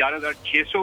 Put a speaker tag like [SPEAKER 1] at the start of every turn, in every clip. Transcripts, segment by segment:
[SPEAKER 1] 4,600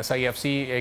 [SPEAKER 2] SIFC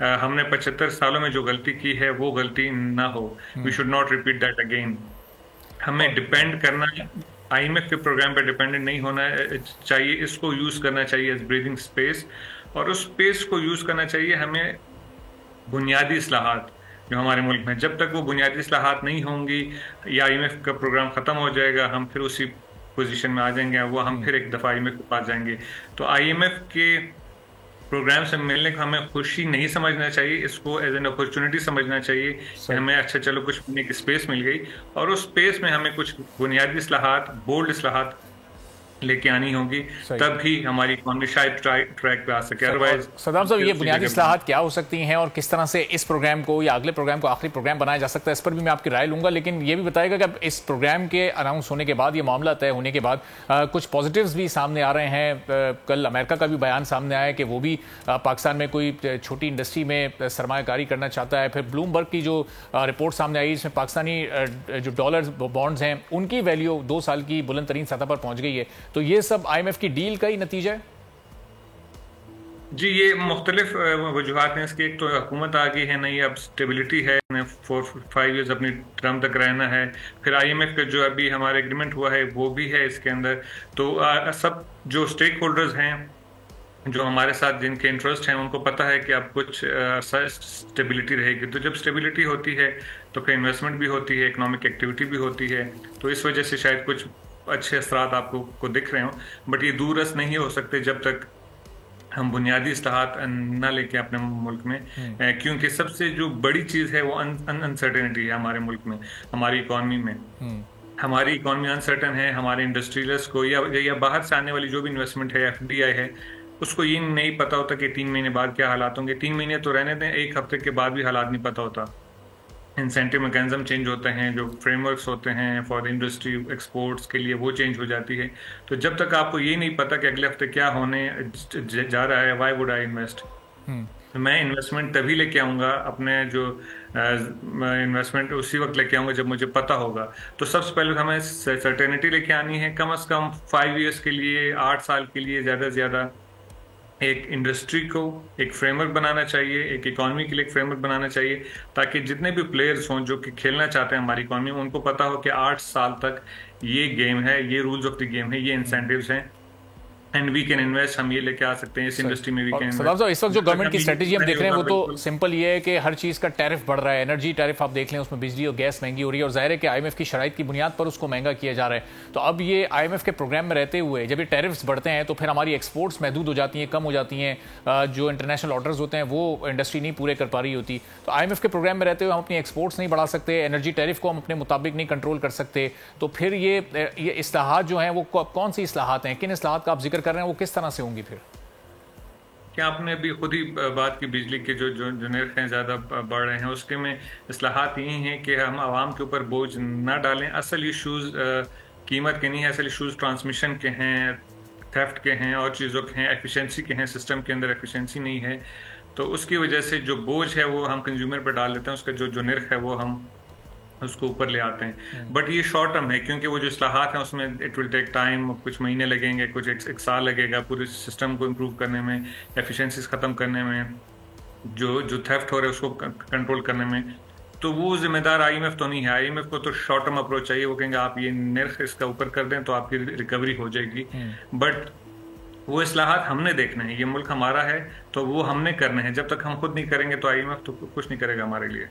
[SPEAKER 3] ہم نے 75 سالوں میں جو غلطی کی ہے وہ غلطی نہ ہو. We should not repeat that again. ہمیں ڈپینڈ کرنا آئی ایم ایف کے پروگرام پہ ڈپینڈنٹ نہیں ہونا چاہیے. اس کو یوز کرنا چاہیے ایز بریدنگ اسپیس, اور اس اسپیس کو یوز کرنا چاہیے ہمیں بنیادی اصلاحات جو ہمارے ملک میں. جب تک وہ بنیادی اصلاحات نہیں ہوں گی یا آئی ایم ایف کا پروگرام ختم ہو جائے گا, ہم پھر اسی پوزیشن میں آ جائیں گے, وہ ہم پھر ایک دفعہ آئی ایم ایف کے پاس جائیں گے. تو آئی ایم ایف کے پروگرام سے ملنے کو ہمیں خوشی نہیں سمجھنا چاہیے, اس کو ایز این اپرچونٹی سمجھنا چاہیے کہ ہمیں اچھا چلو کچھ ملنے کی اسپیس مل گئی, اور اس اسپیس میں ہمیں کچھ بنیادی اصلاحات, بولڈ اصلاحات لے کے آنی ہوگی, تب ہی ہماری اکانومی شاید ٹریک پہ آ سکے. ادروائز
[SPEAKER 2] صدام صاحب, یہ بنیادی اصلاحات کیا ہو سکتی ہیں اور کس طرح سے اس پروگرام کو یا اگلے پروگرام کو آخری پروگرام بنایا جا سکتا ہے, اس پر بھی میں آپ کی رائے لوں گا. لیکن یہ بھی بتائے گا کہ اب اس پروگرام کے اناؤنس ہونے کے بعد, یہ معاملہ طے ہونے کے بعد کچھ پازیٹیوز بھی سامنے آ رہے ہیں. کل امریکہ کا بھی بیان سامنے آیا کہ وہ بھی پاکستان میں کوئی چھوٹی انڈسٹری میں سرمایہ کاری کرنا چاہتا ہے. پھر بلوم برگ کی جو رپورٹ سامنے آئی, اس میں پاکستانی جو ڈالر بانڈز ہیں ان کی ویلیو 2 سال کی بلند ترین سطح پر پہنچ گئی ہے. تو یہ سب آئی ایم ایف کی ڈیل کا ہی نتیجہ ہے؟
[SPEAKER 3] جی, یہ مختلف وجوہات ہیں اس کی. ایک تو حکومت آ گئی ہے نہیں, اب اسٹیبلٹی ہے, 4-5 ایئرز اپنی ٹرم تک رہنا ہے. پھر آئی ایم ایف کا جو ابھی ہمارا ایگریمنٹ ہوا ہے وہ بھی ہے اس کے اندر. تو سب جو اسٹیک ہولڈرز ہیں جو ہمارے ساتھ جن کے انٹرسٹ ہیں ان کو پتہ ہے کہ اب کچھ اسٹیبلٹی رہے گی. تو جب اسٹیبلٹی ہوتی ہے تو پھر انویسٹمنٹ بھی ہوتی ہے, اکنامک ایکٹیویٹی بھی ہوتی ہے. تو اس وجہ سے شاید کچھ اچھے اثرات آپ کو دکھ رہے ہوں, بٹ یہ دور رس نہیں ہو سکتے جب تک ہم بنیادی اصلاحات نہ لے کے اپنے ملک میں. کیونکہ سب سے جو بڑی چیز ہے وہ انسرٹینٹی ہے ہمارے ملک میں, ہماری اکانومی میں. ہماری اکانومی انسرٹن ہے. ہمارے انڈسٹریلسٹ کو یا باہر سے آنے والی جو بھی انویسٹمنٹ ہے, ایف ڈی آئی ہے, اس کو یہ نہیں پتا ہوتا کہ 3 مہینے بعد کیا حالات ہوں گے. 3 مہینے تو رہنے دیں, 1 ہفتے کے بعد بھی حالات نہیں پتا ہوتا. انسینٹیو میکینزم چینج ہوتے ہیں, جو فریم ورکس ہوتے ہیں فار انڈسٹری ایکسپورٹس کے لیے وہ چینج ہو جاتی ہے. تو جب تک آپ کو یہ نہیں پتا کہ اگلے ہفتے کیا ہونے جا رہا ہے, وائی وڈ آئی انویسٹ. میں انویسٹمنٹ تبھی لے کے آؤں گا, اپنے جو انویسٹمنٹ اسی وقت لے کے آؤں گا جب مجھے پتا ہوگا. تو سب سے پہلے ہمیں سرٹینٹی لے کے آنی ہے, کم از کم 5 ایئرس کے لیے, 8 سال کے لیے زیادہ سے زیادہ. ایک انڈسٹری کو ایک فریم ورک بنانا چاہیے, ایک اکانومی کے لیے ایک فریم ورک بنانا چاہیے, تاکہ جتنے بھی پلیئرز ہوں جو کہ کھیلنا چاہتے ہیں ہماری اکانومی میں, ان کو پتا ہو کہ 8 سال تک یہ گیم ہے, یہ رولز آف دی گیم ہے, یہ انسینٹیوز ہیں, اینڈ وی کین انویسٹ. ہم یہ لے کے آ سکتے ہیں اس انڈسٹری میں. وی کین
[SPEAKER 2] صاحب اس وقت جو گورنمنٹ کی اسٹریٹجی ہم دیکھ رہے ہیں وہ تو سمپل یہ ہے کہ ہر چیز کا ٹیرف بڑھ رہا ہے. انرجی ٹیرف آپ دیکھ لیں, اس میں بجلی اور گیس مہنگی ہو رہی ہے, اور ظاہر ہے کہ آئی ایم ایف کی شرائط کی بنیاد پر اس کو مہنگا کیا جا رہا ہے. تو اب یہ آئی ایم ایف کے پروگرام میں رہتے ہوئے جب یہ ٹیرفس بڑھتے ہیں تو پھر ہماری ایکسپورٹس محدود ہو جاتی ہیں, کم ہو جاتی ہیں, جو انٹرنیشنل آرڈرز ہوتے ہیں وہ انڈسٹری نہیں پورے کر پا رہی ہوتی. تو آئی ایم ایف کے پروگرام میں رہتے ہوئے ہم اپنی ایکسپورٹس نہیں بڑھا سکتے, انرجی ٹیرف کو ہم اپنے مطابق نہیں کنٹرول کر سکتے. تو پھر یہ اصلاحات جو ہیں وہ کون سی اصلاحات ہیں, کن اصلاحات کا آپ ذکر کر رہے ہیں, وہ کس طرح سے ہوں گی؟ پھر
[SPEAKER 3] کہ آپ نے ابھی خود ہی بات کی, بجلی کے جو نرخ ہیں زیادہ بڑھ رہے ہیں, اس کے میں اصلاحات یہی ہیں کہ ہم عوام کے اوپر بوجھ نہ ڈالیں. اصل ایشوز قیمت کے نہیں ہیں, اصل ایشوز ٹرانسمیشن کے ہیں, تھیفٹ کے ہیں, اور چیزوں کے ہیں, ایفیشنسی کے ہیں. سسٹم کے اندر ایفیشنسی نہیں ہے, تو اس کی وجہ سے جو بوجھ ہے وہ ہم کنزیومر پہ ڈال دیتے ہیں. اس کا جو نرخ ہے وہ ہم اس کو اوپر لے آتے ہیں. بٹ یہ شارٹ ٹرم ہے, کیونکہ وہ جو اصلاحات ہیں اس میں اٹ ول ٹیک ٹائم, کچھ مہینے لگیں گے, کچھ 1 سال لگے گا پورے سسٹم کو امپروو کرنے میں, ایفیشنسیز ختم کرنے میں, جو تھیفٹ ہو رہا ہے اس کو کنٹرول کرنے میں. تو وہ ذمہ دار آئی ایم ایف تو نہیں ہے. آئی ایم ایف کو تو شارٹ ٹرم اپروچ چاہیے. وہ کہیں گے آپ یہ نرخ اس کا اوپر کر دیں تو آپ کی ریکوری ہو جائے گی. بٹ وہ اصلاحات ہم نے دیکھنا ہے, یہ ملک ہمارا ہے تو وہ ہم نے کرنے ہیں. جب تک ہم خود نہیں کریں گے تو آئی ایم ایف تو کچھ نہیں کرے گا ہمارے لیے.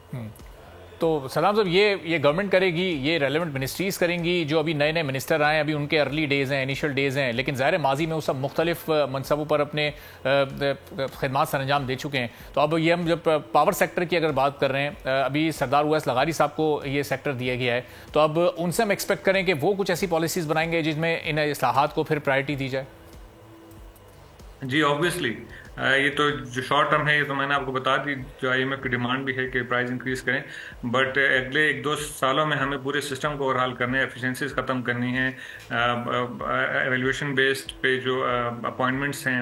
[SPEAKER 2] تو سلام صاحب, یہ گورنمنٹ کرے گی, یہ ریلیونٹ منسٹریز کریں گی. جو ابھی نئے منسٹر آئے ہیں, ابھی ان کے ارلی ڈیز ہیں, انیشل ڈیز ہیں, لیکن ظاہر ماضی میں وہ سب مختلف منصبوں پر اپنے خدمات سر انجام دے چکے ہیں. تو اب یہ ہم جب پاور سیکٹر کی اگر بات کر رہے ہیں, ابھی سردار اویس لغاری صاحب کو یہ سیکٹر دیا گیا ہے, تو اب ان سے ہم ایکسپیکٹ کریں کہ وہ کچھ ایسی پالیسیز بنائیں گے جس میں ان اصلاحات کو پھر پرائرٹی دی جائے.
[SPEAKER 3] جی آبویسلی یہ تو جو شارٹ ٹرم ہے, یہ تو میں نے آپ کو بتا دی, جو آئی ایم ایف کی ڈیمانڈ بھی ہے کہ پرائز انکریز کریں. بٹ اگلے 1-2 سالوں میں ہمیں پورے سسٹم کو اوورہال کرنا ہے, ایفیشنسیز ختم کرنی ہے, ایویلیویشن بیسڈ پہ جو اپوائنٹمنٹس ہیں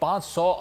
[SPEAKER 2] 500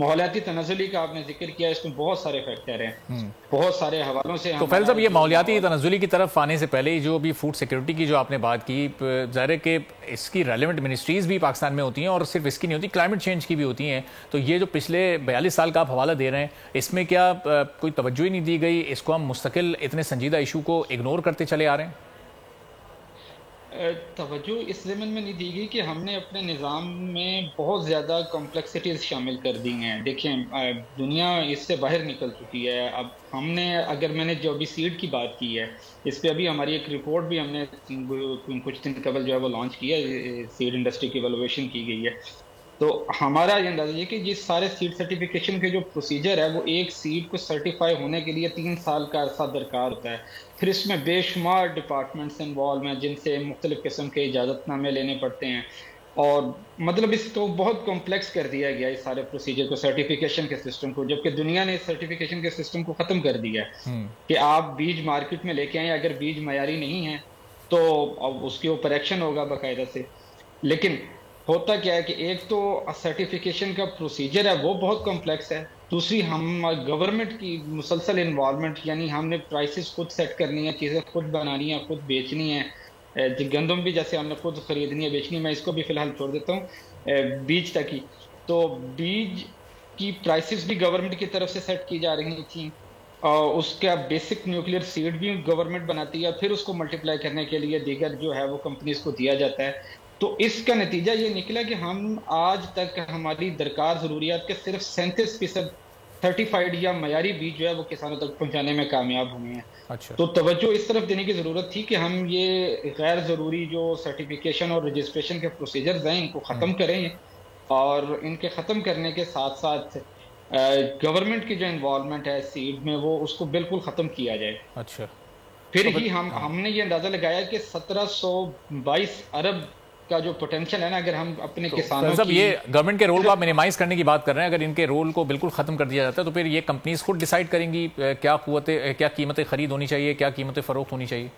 [SPEAKER 4] ماحولیاتی تنزلی کا آپ نے ذکر کیا، اس میں بہت سارے فیکٹر ہیں، بہت سارے حوالوں سے.
[SPEAKER 2] تو فیض صاحب یہ ماحولیاتی تنزلی کی طرف آنے سے پہلے جو بھی فوڈ سیکیورٹی کی جو آپ نے بات کی، ظاہر ہے کہ اس کی ریلیونٹ منسٹریز بھی پاکستان میں ہوتی ہیں اور صرف اس کی نہیں ہوتی، کلائمیٹ چینج کی بھی ہوتی ہیں. تو یہ جو پچھلے 42 سال کا آپ حوالہ دے رہے ہیں، اس میں کیا کوئی توجہ ہی نہیں دی گئی؟ اس کو ہم مستقل اتنے سنجیدہ ایشو کو اگنور کرتے چلے آ رہے ہیں؟
[SPEAKER 4] توجہ اس ضمن میں نہیں دی گئی کہ ہم نے اپنے نظام میں بہت زیادہ کمپلیکسٹیز شامل کر دی ہیں. دیکھیں دنیا اس سے باہر نکل چکی ہے. اب ہم نے اگر میں نے جو ابھی سیڈ کی بات کی ہے، اس پہ ابھی ہماری ایک رپورٹ بھی ہم نے کچھ دن قبل جو ہے وہ لانچ کی ہے، سیڈ انڈسٹری کی ایویلویشن کی گئی ہے. تو ہمارا یہ اندازہ یہ کہ جس سارے سیڈ سرٹیفیکیشن کے جو پروسیجر ہے وہ ایک سیڈ کو سرٹیفائی ہونے کے لیے 3 سال کا عرصہ درکار ہوتا ہے. پھر اس میں بے شمار ڈپارٹمنٹس انوالو ہیں جن سے مختلف قسم کے اجازت نامے لینے پڑتے ہیں، اور مطلب اس کو بہت کمپلیکس کر دیا گیا اس سارے پروسیجر کو، سرٹیفیکیشن کے سسٹم کو، جبکہ دنیا نے اس سرٹیفیکیشن کے سسٹم کو ختم کر دیا ہے کہ آپ بیج مارکیٹ میں لے کے آئیں، اگر بیج معیاری نہیں ہے تو اب اس کے اوپر ایکشن ہوگا باقاعدہ سے. لیکن ہوتا کیا ہے کہ ایک تو سرٹیفیکیشن کا پروسیجر ہے وہ بہت کمپلیکس ہے، دوسری ہم گورنمنٹ کی مسلسل انوالومنٹ، یعنی ہم نے پرائسز خود سیٹ کرنی ہے، چیزیں خود بنانی ہیں، خود بیچنی ہیں. گندم بھی جیسے ہم نے خود خریدنی ہے، بیچنی ہے. میں اس کو بھی فی الحال چھوڑ دیتا ہوں بیج تک ہی. تو بیج کی پرائسز بھی گورنمنٹ کی طرف سے سیٹ کی جا رہی تھیں، اور اس کا بیسک نیوکلیئر سیڈ بھی گورنمنٹ بناتی ہے، پھر اس کو ملٹیپلائی کرنے کے لیے دیگر جو ہے وہ کمپنیز کو دیا جاتا ہے. تو اس کا نتیجہ یہ نکلا کہ ہم آج تک ہماری درکار ضروریات کے صرف 37% سرٹیفائیڈ یا معیاری بیج جو ہے وہ کسانوں تک پہنچانے میں کامیاب ہوئے ہیں.
[SPEAKER 2] اچھا.
[SPEAKER 4] تو توجہ اس طرف دینے کی ضرورت تھی کہ ہم یہ غیر ضروری جو سرٹیفیکیشن اور رجسٹریشن کے پروسیجرز ہیں ان کو ختم کریں، اور ان کے ختم کرنے کے ساتھ ساتھ گورنمنٹ کی جو انوالومنٹ ہے سیڈ میں وہ اس کو بالکل ختم کیا جائے.
[SPEAKER 2] اچھا.
[SPEAKER 4] پھر ہی ہم نے یہ اندازہ لگایا کہ 1722 ارب کا جو پوٹینشل ہے نا، اگر ہم اپنے کسانوں کی،
[SPEAKER 2] یہ گورنمنٹ کے رول کو آپ منیمائز کرنے کی بات کر رہے ہیں، اگر ان کے رول کو بالکل ختم کر دیا جاتا ہے تو پھر یہ کمپنیز خود ڈیسائیڈ کریں گی کیا قیمتیں خرید ہونی چاہیے، کیا قیمتیں فروخت ہونی چاہیے.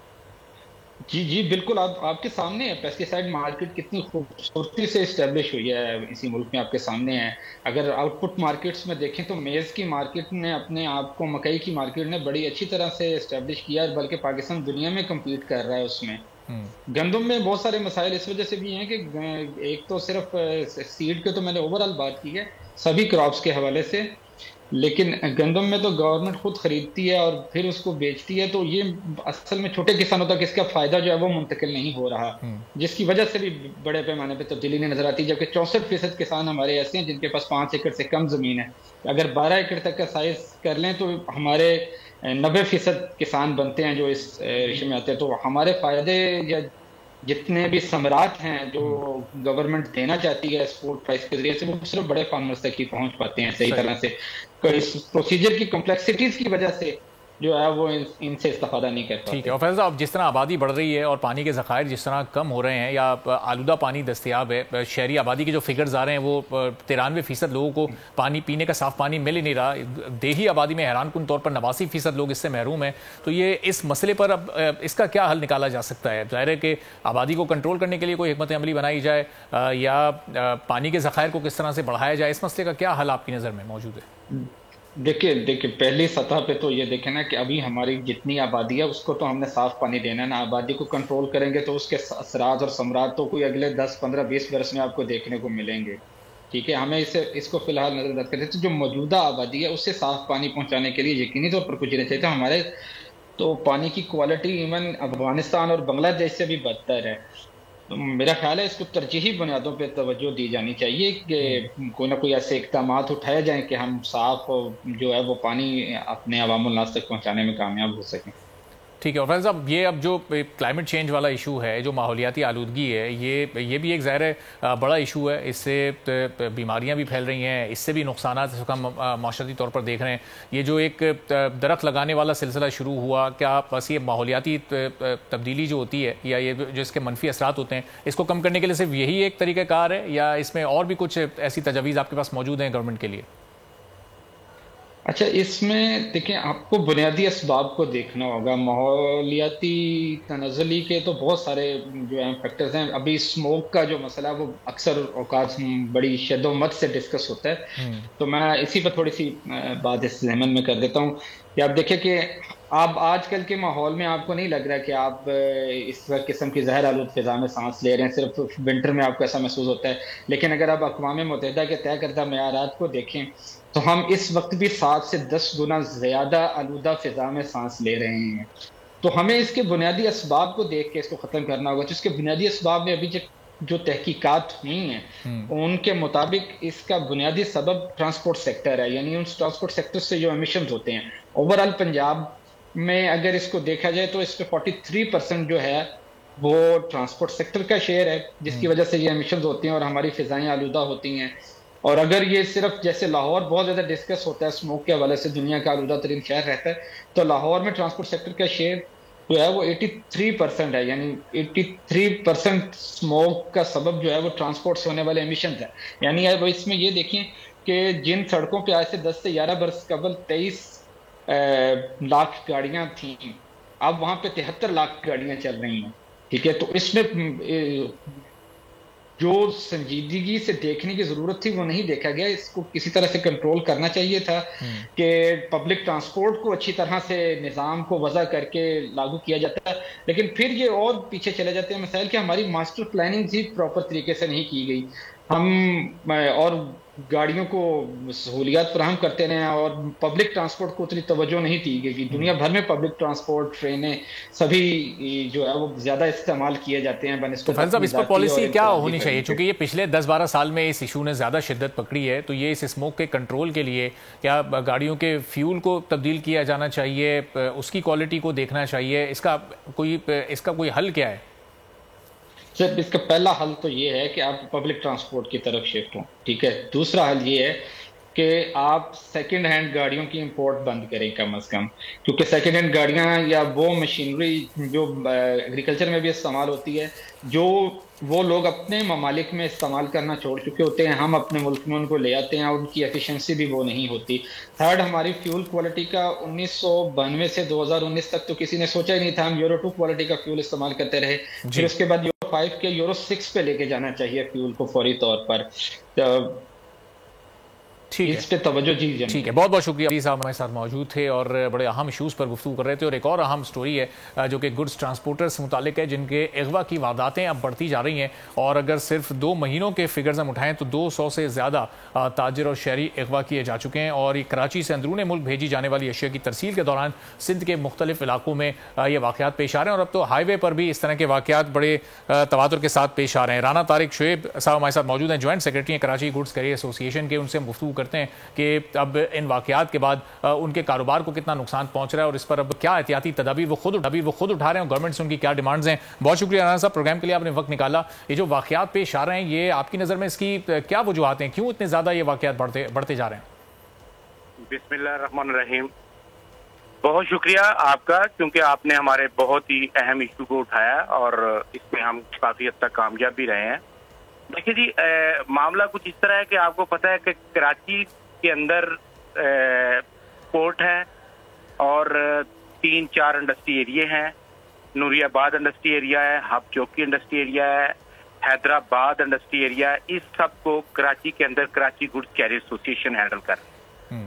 [SPEAKER 4] جی بالکل. آپ کے سامنے ہے پیسٹیسائڈ مارکیٹ کتنی خوبصورتی سے اسٹیبلش ہوئی ہے اسی ملک میں، آپ کے سامنے ہے. اگر آؤٹ پٹ مارکیٹس میں دیکھیں تو میز کی مارکیٹ نے اپنے آپ کو، مکئی کی مارکیٹ نے بڑی اچھی طرح سے اسٹیبلش کیا، بلکہ پاکستان دنیا میں کمپیٹ کر رہا ہے اس میں. گندم میں بہت سارے مسائل اس وجہ سے بھی ہیں کہ ایک تو صرف سیڈ کے تو میں نے اوورال بات کی ہے سبھی کراپس کے حوالے سے، لیکن گندم میں تو گورنمنٹ خود خریدتی ہے اور پھر اس کو بیچتی ہے، تو یہ اصل میں چھوٹے کسانوں تک اس کا فائدہ جو ہے وہ منتقل نہیں ہو رہا، جس کی وجہ سے بھی بڑے پیمانے پہ تبدیلی نہیں نظر آتی. جبکہ 64% کسان ہمارے ایسے ہیں جن کے پاس 5 ایکڑ سے کم زمین ہے. اگر 12 ایکڑ تک کا سائز کر لیں تو ہمارے 90% کسان بنتے ہیں جو اس رشتے میں آتے ہیں. تو ہمارے فائدے یا جتنے بھی ثمرات ہیں جو گورنمنٹ دینا چاہتی ہے ایکسپورٹ پرائس کے ذریعے سے، وہ صرف بڑے فارمرز تک ہی پہنچ پاتے ہیں صحیح طرح سے. اس پروسیجر کی کمپلیکسٹیز کی وجہ سے جو ہے وہ ان سے استفادہ نہیں کر پاتے.
[SPEAKER 2] ٹھیک ہے. اور فیض صاحب، جس طرح آبادی بڑھ رہی ہے اور پانی کے ذخائر جس طرح کم ہو رہے ہیں یا آلودہ پانی دستیاب ہے، شہری آبادی کے جو فگرز آ رہے ہیں وہ 93% لوگوں کو پانی پینے کا صاف پانی مل ہی نہیں رہا. دیہی آبادی میں حیران کن طور پر 89% لوگ اس سے محروم ہیں. تو یہ اس مسئلے پر اب اس کا کیا حل نکالا جا سکتا ہے؟ ظاہر ہے کہ آبادی کو کنٹرول کرنے کے لیے کوئی حکمت عملی بنائی جائے یا پانی کے ذخائر کو کس طرح سے بڑھایا جائے. اس مسئلے کا کیا حل آپ کی نظر میں موجود ہے؟
[SPEAKER 4] دیکھیں پہلی سطح پہ تو یہ دیکھیں نا کہ ابھی ہماری جتنی آبادی ہے اس کو تو ہم نے صاف پانی دینا ہے نا. آبادی کو کنٹرول کریں گے تو اس کے اثرات اور ثمرات تو کوئی اگلے 10 15 20 برس میں آپ کو دیکھنے کو ملیں گے. ٹھیک ہے، ہمیں اس کو فی الحال نظر رکھ کرتے تو جو موجودہ آبادی ہے اس سے صاف پانی پہنچانے کے لیے یقینی طور پر کچھ نہیں چاہیے. ہمارے تو پانی کی کوالٹی ایون افغانستان اور بنگلہ دیش سے بھی بدتر ہے. تو میرا خیال ہے اس کو ترجیحی بنیادوں پہ توجہ دی جانی چاہیے کہ کوئی نہ کوئی ایسے اقدامات اٹھائے جائیں کہ ہم صاف جو ہے وہ پانی اپنے عوام الناس تک پہنچانے میں کامیاب ہو سکیں.
[SPEAKER 2] ٹھیک ہے. اور فیض صاحب، یہ اب جو کلائمیٹ چینج والا ایشو ہے، جو ماحولیاتی آلودگی ہے، یہ بھی ایک ظاہر بڑا ایشو ہے. اس سے بیماریاں بھی پھیل رہی ہیں، اس سے بھی نقصانات اس وقت ہم معاشرتی طور پر دیکھ رہے ہیں. یہ جو ایک درخت لگانے والا سلسلہ شروع ہوا، کیا بس یہ ماحولیاتی تبدیلی جو ہوتی ہے یا یہ جو اس کے منفی اثرات ہوتے ہیں اس کو کم کرنے کے لیے صرف یہی ایک طریقہ کار ہے، یا اس میں اور بھی کچھ ایسی تجاویز آپ کے پاس موجود ہیں گورنمنٹ کے لیے؟
[SPEAKER 4] اچھا، اس میں دیکھیں آپ کو بنیادی اسباب کو دیکھنا ہوگا. ماحولیاتی تنزلی کے تو بہت سارے جو ہیں فیکٹرز ہیں. ابھی اسموک کا جو مسئلہ ہے وہ اکثر اوقات بڑی شد و مت سے ڈسکس ہوتا ہے، تو میں اسی پر تھوڑی سی بات اس ضمن میں کر دیتا ہوں کہ آپ دیکھیں کہ آپ آج کل کے ماحول میں آپ کو نہیں لگ رہا کہ آپ اس قسم کی زہر آلود فضا میں سانس لے رہے ہیں. صرف ونٹر میں آپ کو ایسا محسوس ہوتا ہے، لیکن اگر آپ اقوام متحدہ کے طے کردہ معیارات کو دیکھیں تو ہم اس وقت بھی 7 سے 10 گنا زیادہ آلودہ فضا میں سانس لے رہے ہیں. تو ہمیں اس کے بنیادی اسباب کو دیکھ کے اس کو ختم کرنا ہوگا. جس کے بنیادی اسباب میں ابھی جو تحقیقات ہوئی ہیں ان کے مطابق اس کا بنیادی سبب ٹرانسپورٹ سیکٹر ہے. یعنی ان ٹرانسپورٹ سیکٹر سے جو ایمیشنز ہوتے ہیں اوورال پنجاب میں اگر اس کو دیکھا جائے تو اس پہ 43% جو ہے وہ ٹرانسپورٹ سیکٹر کا شیئر ہے، جس کی وجہ سے یہ ایمیشنز ہوتی ہیں اور ہماری فضائیں آلودہ ہوتی ہیں. اور اگر یہ صرف جیسے لاہور بہت زیادہ ڈسکس ہوتا ہے اسموک کے حوالے سے دنیا کا آلودہ ترین شہر رہتا ہے، تو لاہور میں ٹرانسپورٹ سیکٹر کا شیئر جو ہے وہ 83% ہے. یعنی 83% اسموک کا سبب جو ہے وہ ٹرانسپورٹ سے ہونے والے ایمیشنز ہے. یعنی وہ اس میں یہ دیکھیں کہ جن سڑکوں پہ آج سے 10 سے 11 برس قبل 23 لاکھ گاڑیاں تھیں، اب وہاں پہ 73 لاکھ گاڑیاں چل رہی ہیں. ٹھیک ہے، تو اس میں جو سنجیدگی سے دیکھنے کی ضرورت تھی وہ نہیں دیکھا گیا. اس کو کسی طرح سے کنٹرول کرنا چاہیے تھا کہ پبلک ٹرانسپورٹ کو اچھی طرح سے نظام کو وضع کر کے لاگو کیا جاتا ہے. لیکن پھر یہ اور پیچھے چلے جاتے ہیں مسائل کہ ہماری ماسٹر پلاننگ بھی پراپر طریقے سے نہیں کی گئی. ہم اور گاڑیوں کو سہولیات فراہم کرتے رہے اور پبلک ٹرانسپورٹ کو اتنی توجہ نہیں دی گئی. دنیا بھر میں پبلک ٹرانسپورٹ، ٹرینیں سبھی جو ہے وہ زیادہ استعمال کیے جاتے ہیں بنسبت.
[SPEAKER 2] فیض صاحب، اس پر پالیسی کیا ہونی چاہیے؟ چونکہ یہ پچھلے 10-12 سال میں اس ایشو نے زیادہ شدت پکڑی ہے، تو یہ اس اسموک کے کنٹرول کے لیے کیا گاڑیوں کے فیول کو تبدیل کیا جانا چاہیے، اس کی کوالٹی کو دیکھنا چاہیے؟ اس کا کوئی حل کیا ہے؟
[SPEAKER 4] سر، اس کا پہلا حل تو یہ ہے کہ آپ پبلک ٹرانسپورٹ کی طرف شفٹ ہوں. ٹھیک ہے، دوسرا حل یہ ہے کہ آپ سیکنڈ ہینڈ گاڑیوں کی امپورٹ بند کریں کم از کم، کیونکہ سیکنڈ ہینڈ گاڑیاں یا وہ مشینری جو ایگریکلچر میں بھی استعمال ہوتی ہے، جو وہ لوگ اپنے ممالک میں استعمال کرنا چھوڑ چکے ہوتے ہیں، ہم اپنے ملک میں ان کو لے آتے ہیں اور ان کی ایفیشنسی بھی وہ نہیں ہوتی. تھرڈ، ہماری فیول کوالٹی کا 1992 سے 2019 تک تو کسی نے سوچا ہی نہیں تھا. ہم یورو 2 کوالٹی کا فیول استعمال کرتے رہے. پھر اس کے بعد یورو 5 کے یورو 6 پہ لے کے جانا چاہیے فیول کو فوری طور پر. اس پہ توجہ دیجیے.
[SPEAKER 2] ٹھیک ہے، بہت بہت شکریہ. علی صاحب ہمارے ساتھ موجود تھے اور بڑے اہم ایشوز پر گفتگو کر رہے تھے. اور ایک اور اہم سٹوری ہے جو کہ گڈز ٹرانسپورٹر سے متعلق ہے، جن کے اغوا کی وارداتیں اب بڑھتی جا رہی ہیں. اور اگر صرف 2 مہینوں کے فگرز ہم اٹھائیں تو 200 سے زیادہ تاجر اور شہری اغوا کیے جا چکے ہیں. اور یہ کراچی سے اندرون ملک بھیجی جانے والی اشیاء کی ترسیل کے دوران سندھ کے مختلف علاقوں میں یہ واقعات پیش آ رہے ہیں. اور اب تو ہائی وے پر بھی اس طرح کے واقعات بڑے تواتر کے ساتھ پیش آ رہے ہیں. رانا طارق شعیب صاحب ہمارے ساتھ موجود ہیں، جوائنٹ سیکرٹری ہیں کراچی گڈز کیریئر ایسوسی ایشن کے. ان سے ہم گفتگو کرتے ہیں کہ اب ان واقعات کے بعد ان کے کاروبار کو کتنا نقصان پہنچ رہا ہے اور اس پر اب کیا احتیاطی تدابیر وہ خود اٹھا رہے ہیں، گورنمنٹ سے ان کی کیا ڈیمانڈز ہیں. بہت شکریہ رانا صاحب، پروگرام کے لیے آپ نے وقت نکالا. یہ جو واقعات پیش آ رہے ہیں، یہ آپ کی نظر میں اس کی کیا وجوہات ہیں؟ کیوں اتنے زیادہ یہ واقعات بڑھتے جا رہے ہیں؟
[SPEAKER 5] بسم اللہ الرحمن الرحیم. بہت شکریہ آپ کا، کیونکہ آپ نے ہمارے بہت ہی اہم ایشو کو اٹھایا اور اس میں ہم کافی حد تک کامیاب بھی رہے ہیں. دیکھیے جی، معاملہ کچھ اس طرح ہے کہ آپ کو پتہ ہے کہ کراچی کے اندر پورٹ ہے اور 3-4 انڈسٹری ایریے ہیں. نوری آباد انڈسٹری ایریا ہے، ہب چوکی انڈسٹری ایریا ہے، حیدرآباد انڈسٹری ایریا ہے. اس سب کو کراچی کے اندر کراچی گڈز کیریئر ایسوسی ایشن ہینڈل کر رہی ہے.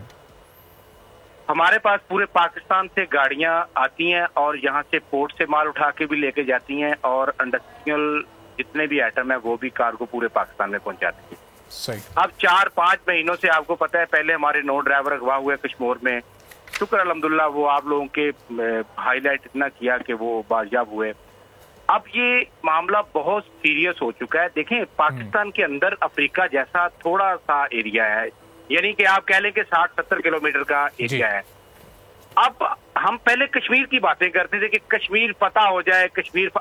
[SPEAKER 5] ہمارے پاس پورے پاکستان سے گاڑیاں آتی ہیں اور یہاں سے پورٹ سے مال اٹھا کے بھی لے کے جاتی ہیں اور انڈسٹریل جتنے بھی آئٹم ہیں وہ بھی کارگو پورے پاکستان میں پہنچاتی ہیں. اب 4-5 مہینوں سے آپ کو پتہ ہے، پہلے ہمارے 9 ڈرائیور اغوا ہوئے کشمور میں. شکر الحمدللہ وہ آپ لوگوں کے ہائی لائٹ اتنا کیا کہ وہ بازیاب ہوئے. اب یہ معاملہ بہت سیریس ہو چکا ہے. دیکھیں، پاکستان کے اندر افریقہ جیسا تھوڑا سا ایریا ہے، یعنی کہ آپ کہہ لیں کہ 60-70 کلومیٹر کا ایریا ہے. اب ہم پہلے کشمیر کی باتیں کرتے تھے کہ کشمیر فتح ہو جائے،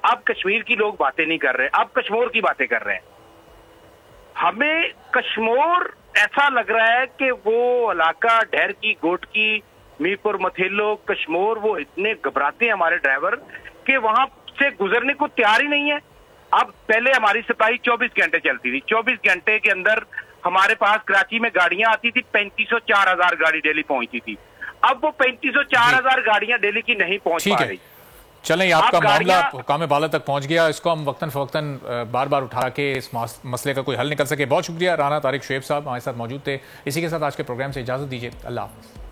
[SPEAKER 5] اب کشمیر کی لوگ باتیں نہیں کر رہے، اب کشمور کی باتیں کر رہے ہیں. ہمیں کشمور ایسا لگ رہا ہے کہ وہ علاقہ ڈھیر کی، گوٹ کی، می پور، متھیلو، کشمور، وہ اتنے گھبراتے ہیں ہمارے ڈرائیور کہ وہاں سے گزرنے کو تیار ہی نہیں ہے. اب پہلے ہماری سپاہی 24 گھنٹے چلتی تھی، 24 گھنٹے کے اندر ہمارے پاس کراچی میں گاڑیاں آتی تھی 3500-4000 گاڑی ڈیلی پہنچتی تھی. اب وہ 3500-4000 گاڑیاں ڈیلی کی نہیں پہنچ پا رہی.
[SPEAKER 2] چلیں آپ کا معاملہ حکام بالا تک پہنچ گیا, اس کو ہم وقتاً فوقتاً بار بار اٹھا کے اس مسئلے کا کوئی حل نکل سکے. بہت شکریہ. رانا طارق شعیب صاحب ہمارے ساتھ موجود تھے. اسی کے ساتھ آج کے پروگرام سے اجازت دیجیے. اللہ حافظ.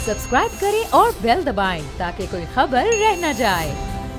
[SPEAKER 6] سبسکرائب کریں اور بیل دبائیں تاکہ کوئی خبر رہ نہ جائے.